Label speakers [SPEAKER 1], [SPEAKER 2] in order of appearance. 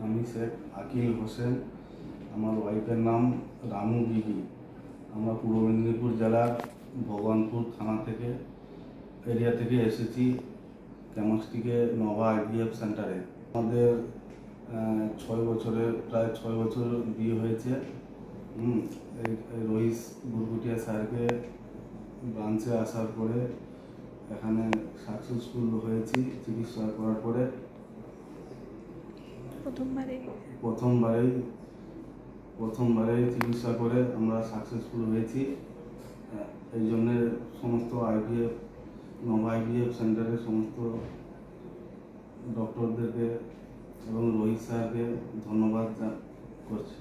[SPEAKER 1] আমি শেখ আকিল হোসেন, আমার ওয়াইফের নাম রানু বিবি। আমরা পূর্ব মেদিনীপুর জেলার ভগবানপুর থানা থেকে এরিয়া থেকে এসেছি ক্যামাক্সটিকে নভা আইভিএফ সেন্টারে। আমাদের 6 বছর বিয়ে হয়েছে। এই রহিস বুরগুটিয়া স্যারকে ব্রাঞ্চে আসার পরে এখানে সাকসেসফুল হয়েছি চিকিৎসা করার পরে। প্রথমবারেই চিকিৎসা করে আমরা সাকসেসফুল হয়েছি। এই জন্যে সমস্ত নভা আইভিএফ সেন্টারের সমস্ত ডক্টরদেরকে এবং রোহিত স্যারকে ধন্যবাদ করছি।